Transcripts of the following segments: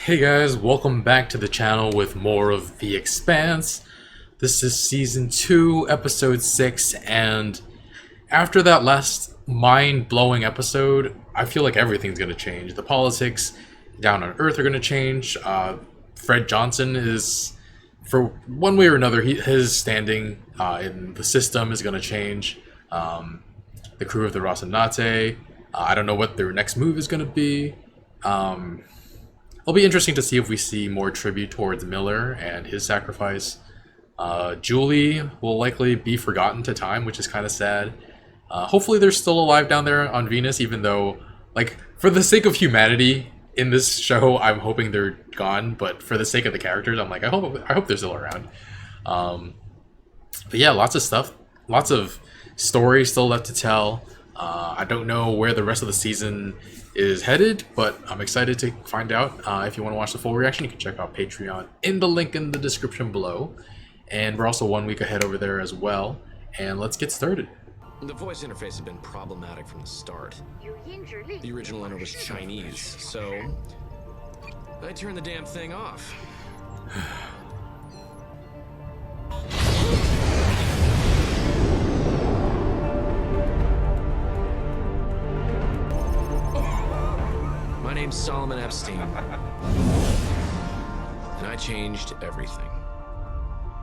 Hey guys, welcome back to the channel with more of The Expanse. This is Season 2, Episode 6, and after that last mind-blowing episode, I feel like everything's going to change. The politics down on Earth are going to change. Fred Johnson is, for one way or another, his standing in the system is going to change. The crew of the Rocinante, I don't know what their next move is going to be. It'll be interesting to see if we see more tribute towards Miller and his sacrifice. Julie will likely be forgotten to time, which is kind of sad. Hopefully they're still alive down there on Venus, even though, like, for the sake of humanity in this show, I'm hoping they're gone. But for the sake of the characters, I'm like, I hope they're still around. But yeah, lots of stuff, lots of stories still left to tell. I don't know where the rest of the season is headed, but I'm excited to find out. If you want to watch the full reaction, you can check out Patreon in the link in the description below. And we're also 1 week ahead over there as well. And let's get started. The voice interface has been problematic from the start. The original owner was Chinese, so I turned the damn thing off. My name's Solomon Epstein, and I changed everything.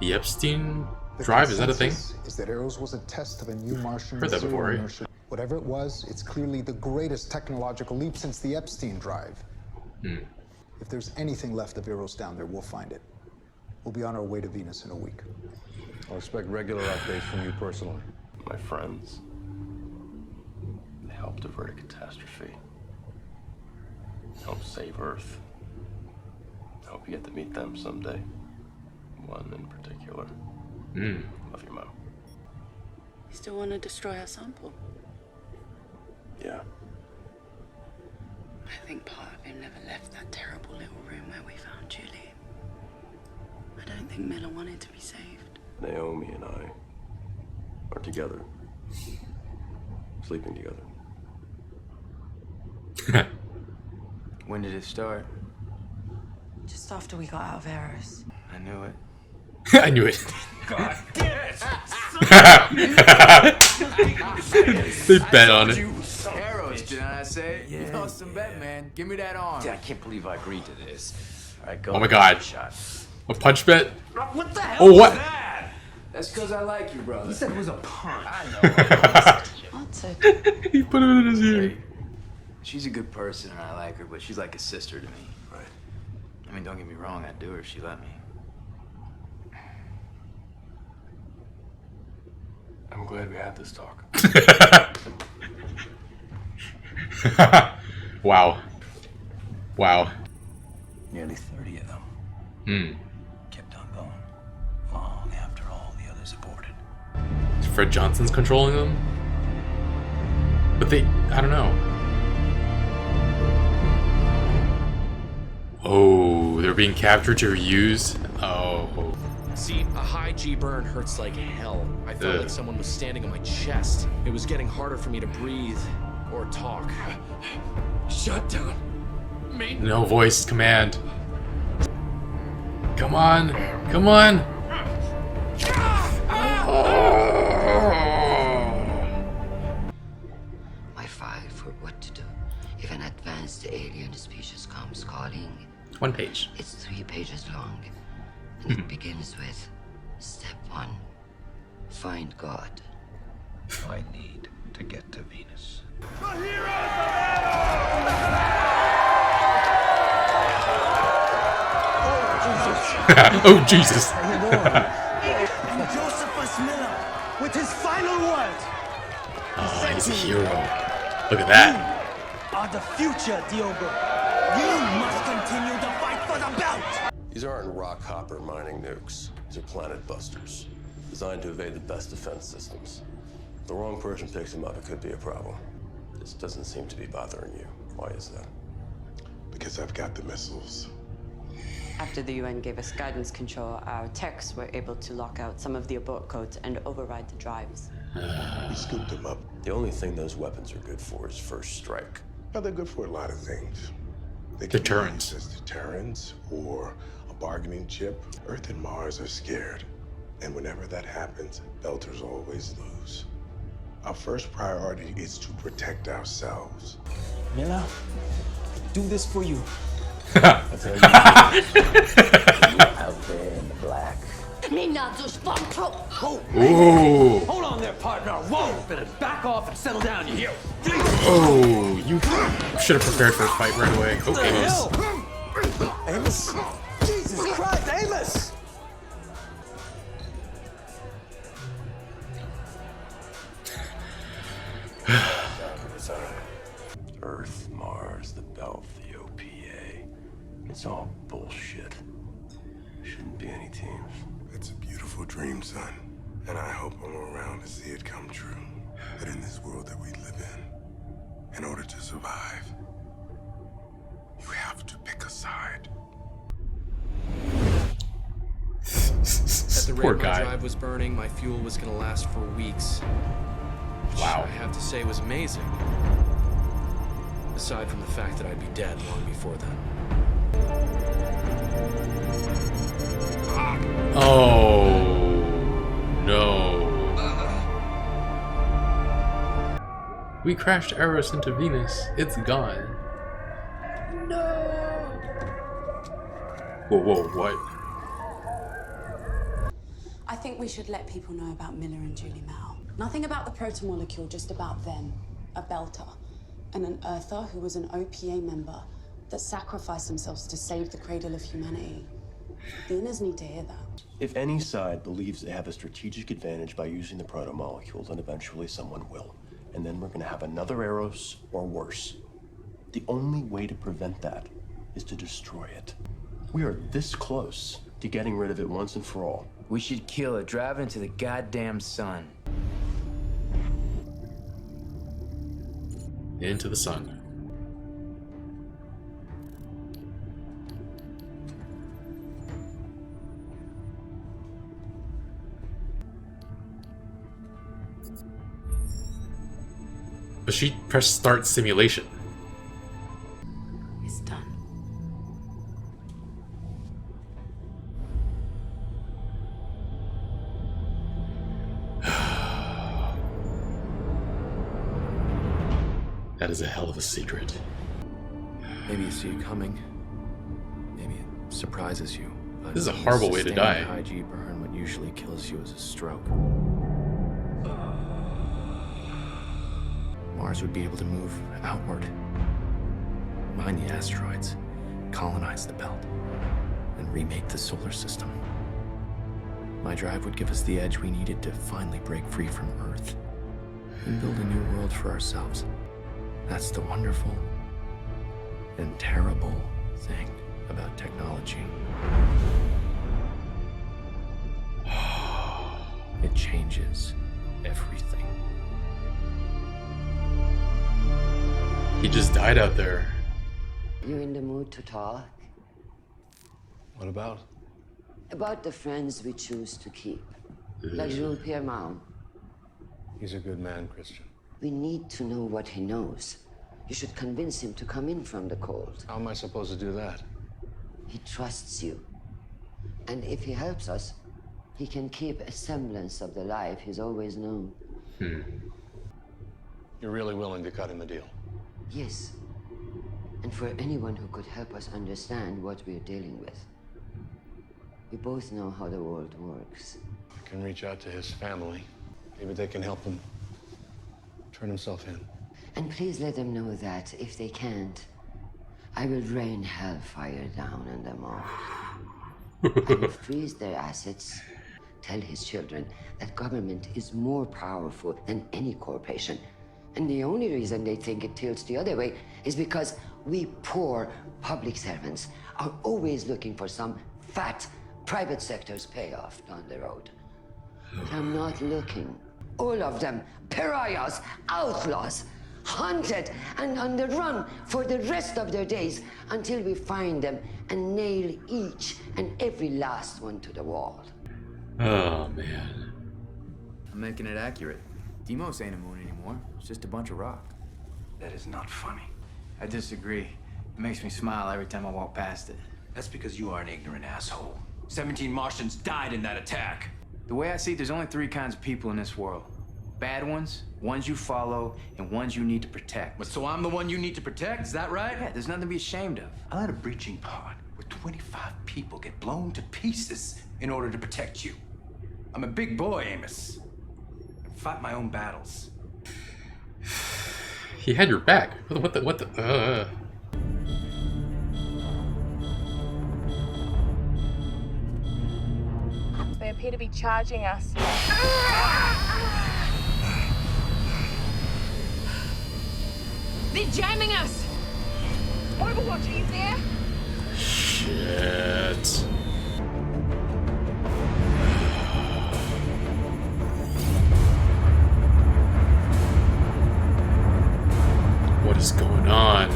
The Epstein drive, is that a thing? Is that Eros was a test of a new Martian Heard that before, right? inertia. Whatever it was, it's clearly the greatest technological leap since the Epstein drive. If there's anything left of Eros down there, we'll find it. We'll be on our way to Venus in a week. I'll expect regular updates from you personally. My friends, they helped avert a catastrophe. Help save Earth. I hope you get to meet them someday. One in particular. Love you, Mo. You still want to destroy our sample? Yeah. I think part of him never left that terrible little room where we found Julie. I don't think Miller wanted to be saved. Naomi and I are together. Sleeping together. When did it start? Just after we got out of Eros. I knew it. I knew it. God damn it! They bet on it. Arrows, did I say? Yeah, you lost some bet, man. Give me that arm. Dude, I can't believe I agreed to this. All right, go. Oh my God. Shot. A punch bet? What the hell? Oh, what? Was that? That's because I like you, brother. You said it was a punch. I know. Answered. He put it in his ear. She's a good person and I like her, but she's like a sister to me. Right. I mean, don't get me wrong, I'd do her if she let me. I'm glad we had this talk. Wow. Wow. Nearly 30 of them. Kept on going. Long after all the others aborted. Fred Johnson's controlling them? But I don't know. Oh, they're being captured to reuse? Oh. See, a high G burn hurts like hell. I felt like someone was standing on my chest. It was getting harder for me to breathe or talk. Shut down. Me. No voice command. Come on. Come on. My file for what to do if an advanced alien species comes calling. 1 page. It's 3 pages long. And it begins with step 1. Find God. I need to get to Venus. Oh, Jesus. And Josephus Miller, with his final words. Oh, he's a hero. Look at that. You are the future, Diogo. You must continue to fight for the belt. These aren't rock hopper mining nukes. These are planet busters, designed to evade the best defense systems. If the wrong person picks them up, it could be a problem. This doesn't seem to be bothering you. Why is that? Because I've got the missiles. After the UN gave us guidance control, our techs were able to lock out some of the abort codes and override the drives. We scooped them up. The only thing those weapons are good for is first strike. Well, they're good for a lot of things. They can be Deterrence. used as deterrence or a bargaining chip. Earth and Mars are scared. And whenever that happens, Belters always lose. Our first priority is to protect ourselves. Miller, do this for you. Out there in the black. Ooh. Hold on there, partner. Whoa! Better back off and settle down, you hear? Oh, you should have prepared for a fight right away. Oh, Amos. Amos? Jesus Christ, Amos! Earth, Mars, the Belt, the OPA. It's all bullshit. Shouldn't be any teams. It's a beautiful dream, son. And I hope I'm around to see it come true. But in this world that we live in order to survive, you have to pick a side. At the Poor rate my guy. drive was burning, my fuel was gonna last for weeks. Which Wow. I have to say was amazing. Aside from the fact that I'd be dead long before then. Oh, no. We crashed Eros into Venus. It's gone. No. Whoa, what? I think we should let people know about Miller and Julie Mao. Nothing about the Protomolecule, just about them. A Belter. And an Earther who was an OPA member that sacrificed themselves to save the cradle of humanity. The Inners need to hear that. If any side believes they have a strategic advantage by using the protomolecule, then eventually someone will. And then we're gonna have another Eros or worse. The only way to prevent that is to destroy it. We are this close to getting rid of it once and for all. We should kill it, drive into the goddamn sun. Into the sun. But she pressed start simulation. It's done. That is a hell of a secret. Maybe you see it coming. Maybe it surprises you. But This is a horrible way to die. sustained high G burn, what usually kills you is a stroke. Mars would be able to move outward, mine the asteroids, colonize the belt, and remake the solar system. My drive would give us the edge we needed to finally break free from Earth and build a new world for ourselves. That's the wonderful and terrible thing about technology. It changes everything. He just died out there. You in the mood to talk? What about? About the friends we choose to keep. Like Jules Pierre Mao. He's a good man, Christian. We need to know what he knows. You should convince him to come in from the cold. How am I supposed to do that? He trusts you. And if he helps us, he can keep a semblance of the life he's always known. You're really willing to cut him a deal? Yes. And for anyone who could help us understand what we're dealing with. We both know how the world works. I can reach out to his family. Maybe they can help him turn himself in. And please let them know that, if they can't, I will rain hellfire down on them all. I will freeze their assets. Tell his children that government is more powerful than any corporation. And the only reason they think it tilts the other way is because we poor public servants are always looking for some fat private sector's payoff down the road. But I'm not looking. All of them, pariahs, outlaws, hunted and on the run for the rest of their days until we find them and nail each and every last one to the wall. Oh, man. I'm making it accurate. Deimos ain't a moon anymore. It's just a bunch of rock. That is not funny. I disagree. It makes me smile every time I walk past it. That's because you are an ignorant asshole. 17 Martians died in that attack. The way I see it, there's only 3 kinds of people in this world. Bad ones, ones you follow, and ones you need to protect. But so I'm the one you need to protect, is that right? Yeah, there's nothing to be ashamed of. I let a breaching pod with 25 people get blown to pieces in order to protect you. I'm a big boy, Amos. I fight my own battles. He had your back. What the? They appear to be charging us. They're jamming us! Overwatch, are you there? Shit. What is going on?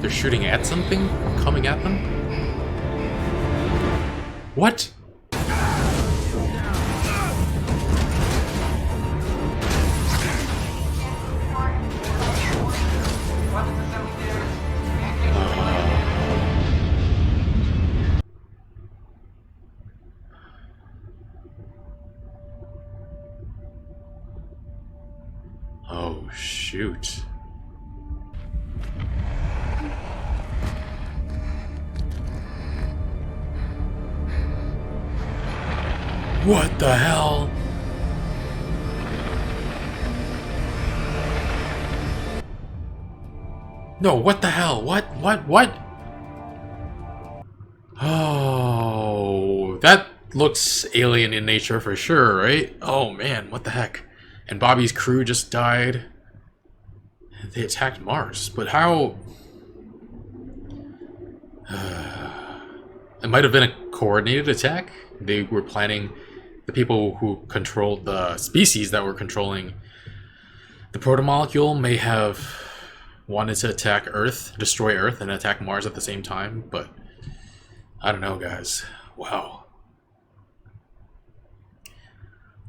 They're shooting at something? Coming at them? What? Oh, shoot. What the hell? No, what the hell? What? Oh, that looks alien in nature for sure, right? Oh man, what the heck? And Bobby's crew just died. They attacked Mars, but how? It might have been a coordinated attack. They were planning. The people who controlled the species that were controlling the protomolecule may have wanted to attack Earth, destroy Earth, and attack Mars at the same time, but I don't know, guys. Wow.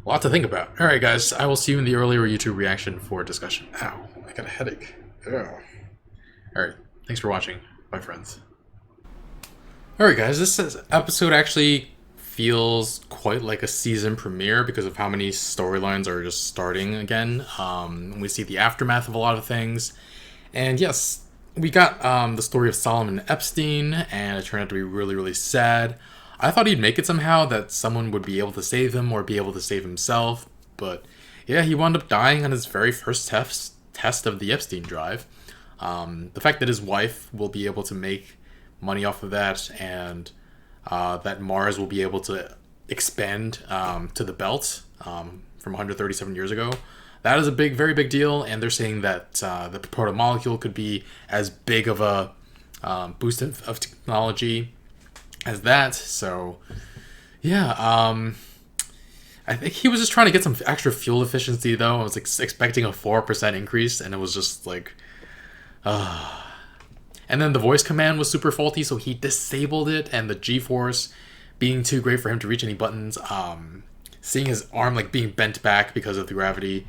A lot to think about. Alright, guys, I will see you in the earlier YouTube reaction for discussion. Ow, I got a headache. Alright, thanks for watching. Bye, friends. Alright, guys, this episode actually feels quite like a season premiere because of how many storylines are just starting again. We see the aftermath of a lot of things. And yes, we got the story of Solomon Epstein, and it turned out to be really, really sad. I thought he'd make it somehow, that someone would be able to save him or be able to save himself. But yeah, he wound up dying on his very first test of the Epstein drive. The fact that his wife will be able to make money off of that, and that Mars will be able to expand to the belt from 137 years ago. That is a very big deal, and they're saying that the protomolecule could be as big of a boost of technology as that. So, yeah, I think he was just trying to get some extra fuel efficiency, though. I was expecting a 4% increase, and it was just like... And then the voice command was super faulty, so he disabled it, and the G-force being too great for him to reach any buttons. Seeing his arm like being bent back because of the gravity.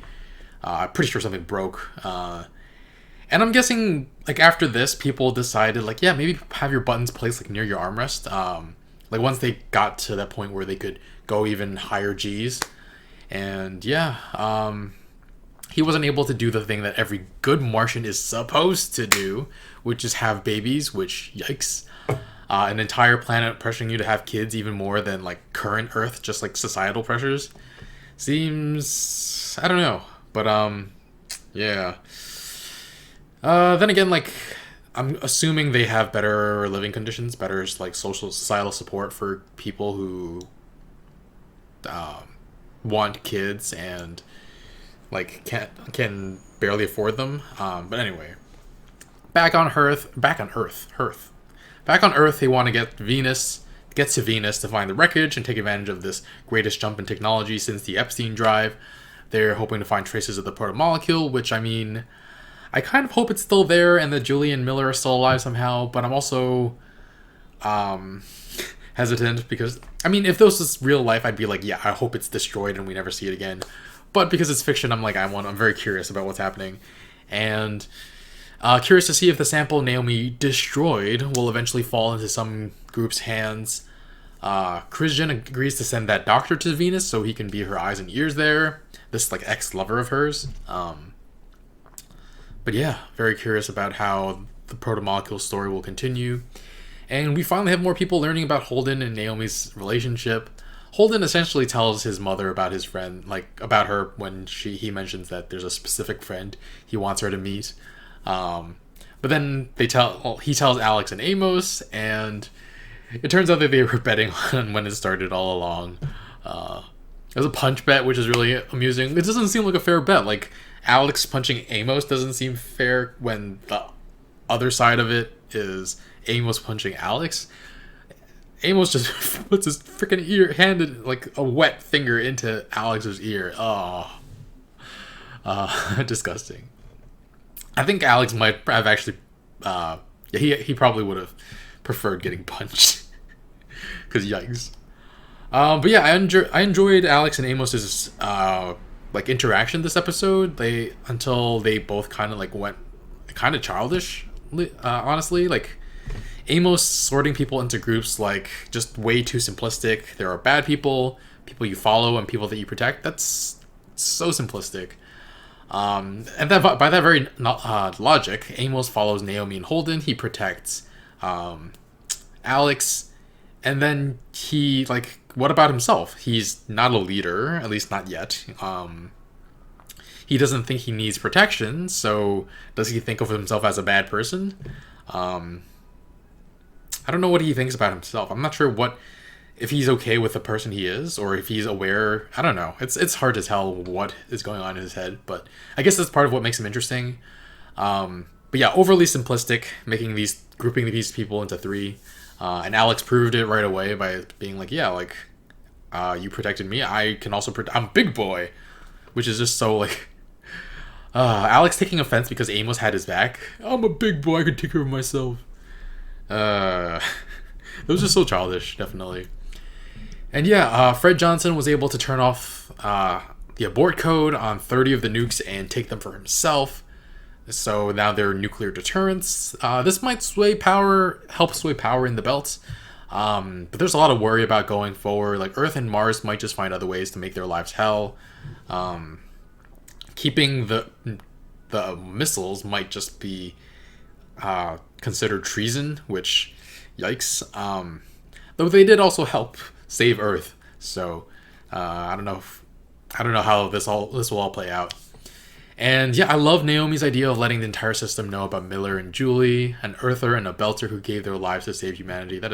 I'm pretty sure something broke. And I'm guessing like after this, people decided like, yeah, maybe have your buttons placed like near your armrest. Like once they got to that point where they could go even higher Gs. And yeah, he wasn't able to do the thing that every good Martian is supposed to do, which is have babies, which, yikes. An entire planet pressuring you to have kids even more than, like, current Earth, just, like, societal pressures. Seems... I don't know. But, yeah. Then again, like, I'm assuming they have better living conditions, better, like, societal support for people who want kids and... like can barely afford them. But anyway, back on Earth, they want to get to Venus to find the wreckage and take advantage of this greatest jump in technology since the Epstein drive. They're hoping to find traces of the protomolecule, which, I mean, I kind of hope it's still there and that Julian Miller is still alive somehow, but I'm also hesitant because, I mean, if this was real life, I'd be like, yeah, I hope it's destroyed and we never see it again. But because it's fiction, I'm like, I'm very curious about what's happening. And Curious to see if the sample Naomi destroyed will eventually fall into some group's hands. Christian agrees to send that doctor to Venus so he can be her eyes and ears there. This like ex-lover of hers. But yeah, very curious about how the Protomolecule story will continue. And we finally have more people learning about Holden and Naomi's relationship. Holden essentially tells his mother about his friend, like about her when he mentions that there's a specific friend he wants her to meet. But then he tells Alex and Amos, and it turns out that they were betting on when it started all along. It was a punch bet, which is really amusing. It doesn't seem like a fair bet. Like, Alex punching Amos doesn't seem fair when the other side of it is Amos punching Alex. Amos just puts his freaking handed like a wet finger into Alex's ear. Oh, disgusting. I think Alex might have actually, he probably would have preferred getting punched. Because yikes. But yeah, I enjoyed Alex and Amos's like interaction this episode. Until they both kind of like went kind of childish. Honestly, like Amos sorting people into groups like just way too simplistic. There are bad people, people you follow, and people that you protect. That's so simplistic. And that by that very logic, Amos follows Naomi and Holden. He protects Alex, and then he like, what about himself? He's not a leader, at least not yet. He doesn't think he needs protection, so does he think of himself as a bad person? I don't know what he thinks about himself. I'm not sure if he's okay with the person he is, or if he's aware. I don't know. It's hard to tell what is going on in his head, but I guess that's part of what makes him interesting. But yeah, overly simplistic, grouping these people into three. And Alex proved it right away by being like, yeah, like, you protected me. I can also I'm big boy, which is just so like, Alex taking offense because Amos had his back. I'm a big boy. I can take care of myself. It was just so childish, definitely. And yeah, Fred Johnson was able to turn off the abort code on 30 of the nukes and take them for himself. So now they're nuclear deterrents. This might help sway power in the belt. But there's a lot of worry about going forward. Like Earth and Mars might just find other ways to make their lives hell. Keeping the missiles might just be considered treason, which, yikes. Though they did also help save Earth. So I don't know how this will all play out. And yeah, I love Naomi's idea of letting the entire system know about Miller and Julie, an Earther and a Belter who gave their lives to save humanity. That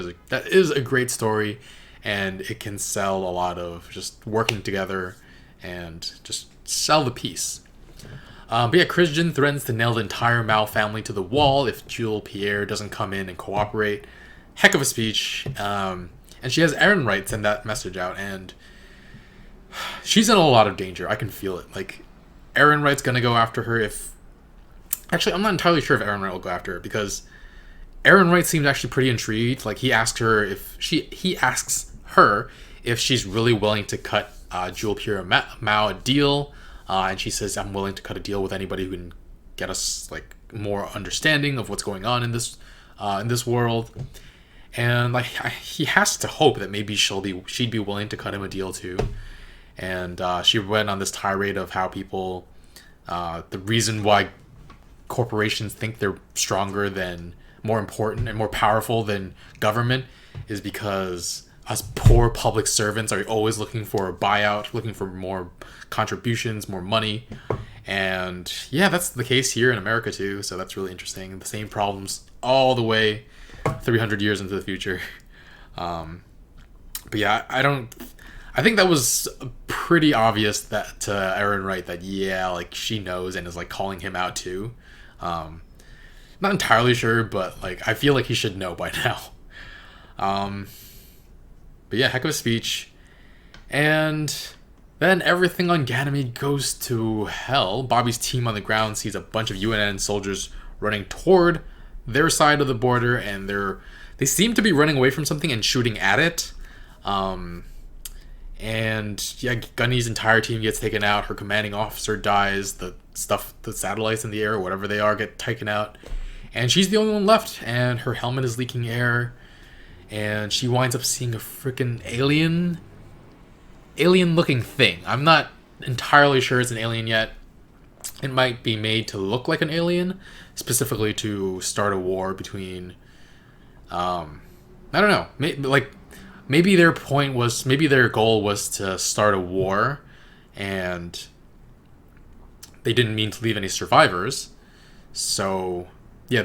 is a great story, and it can sell a lot of just working together and just sell the peace. But yeah, Christian threatens to nail the entire Mao family to the wall if Jules Pierre doesn't come in and cooperate. Heck of a speech. And she has Aaron Wright send that message out, and she's in a lot of danger. I can feel it. Like, Aaron Wright's gonna go after her Actually, I'm not entirely sure if Aaron Wright will go after her, because Aaron Wright seems actually pretty intrigued. Like, he asks her if she's really willing to cut Jules Pierre Mao a deal, and she says, I'm willing to cut a deal with anybody who can get us like more understanding of what's going on in this world. And like, he has to hope that maybe she'd be willing to cut him a deal too. And she went on this tirade of how people, the reason why corporations think they're stronger than, more important and more powerful than government is because us poor public servants are always looking for a buyout, looking for more contributions, more money. And yeah, that's the case here in America too. So that's really interesting. The same problems all the way 300 years into the future. But yeah, I think that was pretty obvious that to Aaron Wright that, yeah, like she knows and is like calling him out too. Not entirely sure, but like I feel like he should know by now. But yeah, heck of a speech. And then everything on Ganymede goes to hell. Bobby's team on the ground sees a bunch of UNN soldiers running toward their side of the border, and they seem to be running away from something and shooting at it. And yeah, Gunny's entire team gets taken out. Her commanding officer dies. The satellites in the air, whatever they are, get taken out. And she's the only one left. And her helmet is leaking air. And she winds up seeing a freaking alien-looking thing. I'm not entirely sure it's an alien yet. It might be made to look like an alien, specifically to start a war between. I don't know. Maybe their goal was to start a war, and they didn't mean to leave any survivors. So, yeah,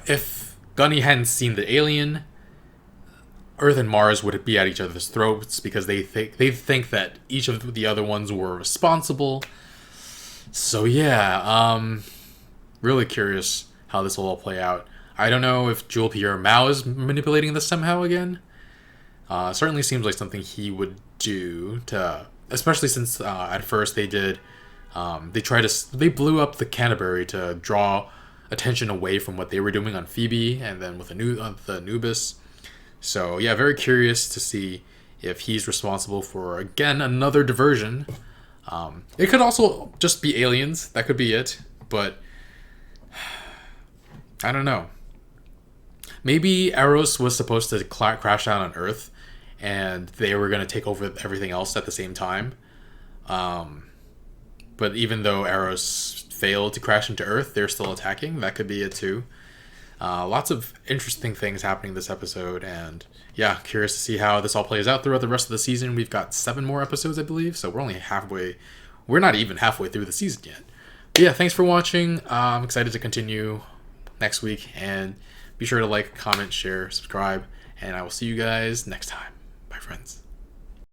if Gunny hadn't seen the alien, Earth and Mars would be at each other's throats because they think that each of the other ones were responsible. So yeah, really curious how this will all play out. I don't know if Jules Pierre Mao is manipulating this somehow again. Certainly seems like something he would do, especially since at first they blew up the Canterbury to draw attention away from what they were doing on Phoebe, and then with the Anubis. So yeah, very curious to see if he's responsible for, again, another diversion. It could also just be aliens. That could be it. But I don't know. Maybe Eros was supposed to crash down on Earth, and they were going to take over everything else at the same time. But even though Eros failed to crash into Earth, they're still attacking. That could be it too. Lots of interesting things happening this episode, and yeah, curious to see how this all plays out throughout the rest of the season. We've got 7 more episodes, I believe, so we're not even halfway through the season yet. But yeah, thanks for watching. I'm excited to continue next week, and be sure to like, comment, share, subscribe, and I will see you guys next time. Bye, friends.